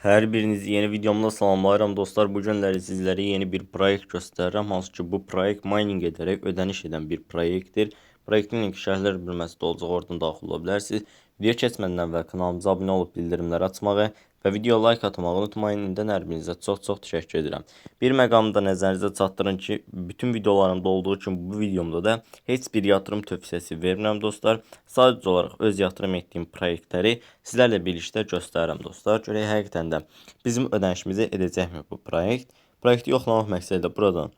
Hər birinizi yeni videomda salamlayıram dostlar. Bu günləri sizlərə yeni bir proyekt göstərirəm. Hansı ki bu proyekt mining edərək ödəniş edən bir proyektdir. Proyektin linki şərhlər bölməsində olacaq, oradan daxil ola bilərsiniz. Video keçmədən əvvəl kanalımıza abunə olub bildirimləri açmağı və video like atmağı unutmayın. İndən hər birinizə çox təşəkkür edirəm. Bir məqamı da nəzərinizə çatdırın ki, bütün videolarımda olduğu kimi bu videomda da heç bir yatırım tövsiyəsi vermirəm dostlar. Sadəcə olaraq öz yatırım etdiyim proyektləri sizlərlə birlikdə göstərirəm dostlar. Görək həqiqətən də bizim ödənişimizi edəcəkmi bu proyekt? Proyekti yoxlamaq məqsədilə buradan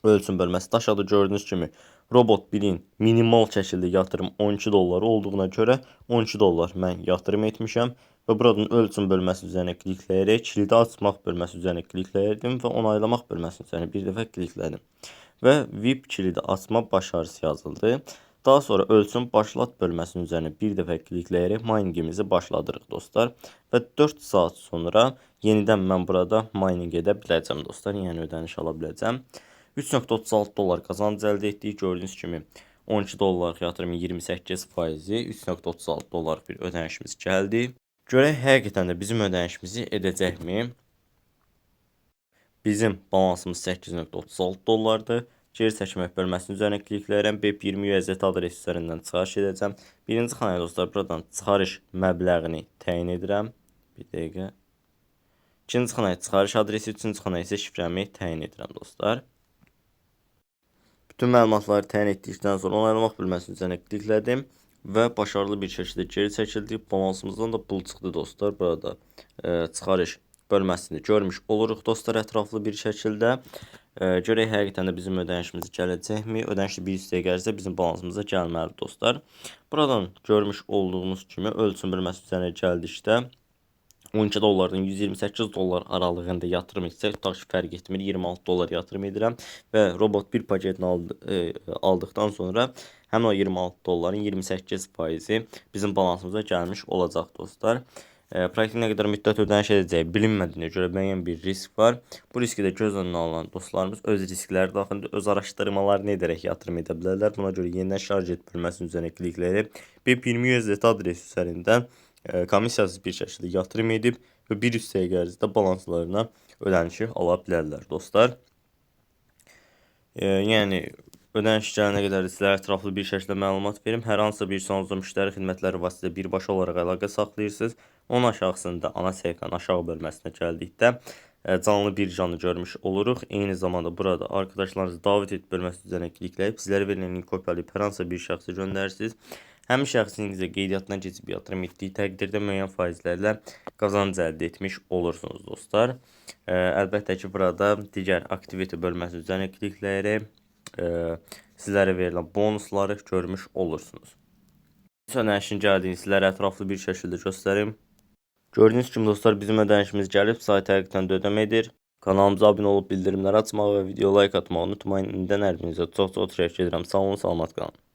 ölçüm bölməsi aşağıda gördüyünüz kimi Robot 1-in minimal şəkildə yatırım 12 dollar olduğuna görə 12 dollar mən yatırım etmişəm və buradan ölçüm bölməsi üzərinə klikləyərək kilidi açmaq bölməsi üzərinə klikləyirdim və onaylamaq bölməsi üzərinə bir dəfə kliklədim və VIP kilidi açma başarısı yazıldı. Daha sonra ölçüm başlat bölməsinin üzərinə bir dəfə klikləyərək miningimizi başladırıq dostlar və 4 saat sonra yenidən mən burada mining edə biləcəm dostlar, yəni ödəniş ala biləcəm. 3.36 dollar qazanc əldə etdik. Gördüyünüz kimi 12 dollarlıq yatırımın 28%-i 3.36 dollar bir ödənişimiz gəldi. Görək həqiqətən də bizim ödənişimizi edəcəkmi? Bizim balansımız 8.36 dollardır. Geri çəkmək bölməsinin üzərinə klikləyirəm. BEP20 USDT adresi üzərindən çıxarış edəcəm. Birinci xanaya dostlar buradan çıxarış məbləğini təyin edirəm. Bir dəqiqə. İkinci xanaya çıxarış adresi, üçüncü xanaya isə şifrəmi təyin edirəm dostlar. Bütün məlumatları təyin etdikdən sonra onaylamaq bölməsinin üzərinə kliklədim və başarılı bir şəkildə geri çəkildik. Balansımızdan da pul çıxdı dostlar. Burada çıxarış bölməsini görmüş oluruq dostlar ətraflı bir şəkildə. Görək həqiqətən də bizim ödənişimiz gələcəkmi? Ödənişli bir hissəyə gəlirsə bizim balansımıza gəlməlidir dostlar. Buradan görmüş olduğunuz kimi ölçüm bölməsi üzərinə gəldikdə 12 dollardan 128 dollar aralığında yatırım etsək, tutaq ki, fərq etmir, 26 dollar yatırım edirəm və Robot 1 paketini aldıqdan sonra həmin o 26 dolların 28%-i bizim balansımıza gəlmiş olacaq dostlar. Proyektin nə qədər müddət ödəniş edəcəyi bilinmədiyinə görə müəyyən bir risk var. Bu riski də göz önünə alan dostlarımız öz riskləri daxilində öz araşdırmalarını edərək yatırım edə bilərlər. Buna görə yenidən şarj et bölməsinin üzərinə klikləyərək BEP20 USDT adresi üzərindən komissiyasız bir şəkildə yatırım edib və bir hissəyə gəldikdə balanslarına ödənişi ala bilərlər dostlar. Yəni ödəniş gələnə qədər sizlərə ətraflı bir şəkildə məlumat verim. Hər hansısa bir sonunuzda müştəri xidmətləri vasitəsilə birbaşa olaraq əlaqə saxlayırsınız. Onun aşağısında ana səhifənin aşağı bölməsinə gəldikdə canlı bir canlı görmüş oluruq. Eyni zamanda burada arkadaşlarınızı davet et bölməsi üzərinə klikləyib sizlərə verilən linki kopyalayıb hər hansısa bir şəxsə göndərirsiniz. Həmin şəxsin sizə qeydiyyatdan keçib yatırım etdiyi təqdirdə müəyyən faizlərlə qazanc əldə etmiş olursunuz dostlar. Əlbəttə ki, burada digər aktivite bölməsi üzərinə klikləyərək sizlərə verilən bonusları görmüş olursunuz. Ödənişin gəldiyini sizlərə ətraflı bir şəkildə göstərim. Gördüyünüz kimi dostlar bizim ödənişimiz gəlib, sayt həqiqətən də ödəmə edir. Kanalımıza abunə olub bildirimləri açmağı və video like atmağı unutmayın. İndən hər birinizə çox təşəkkür edirəm. Sağ olun, salamat qalın.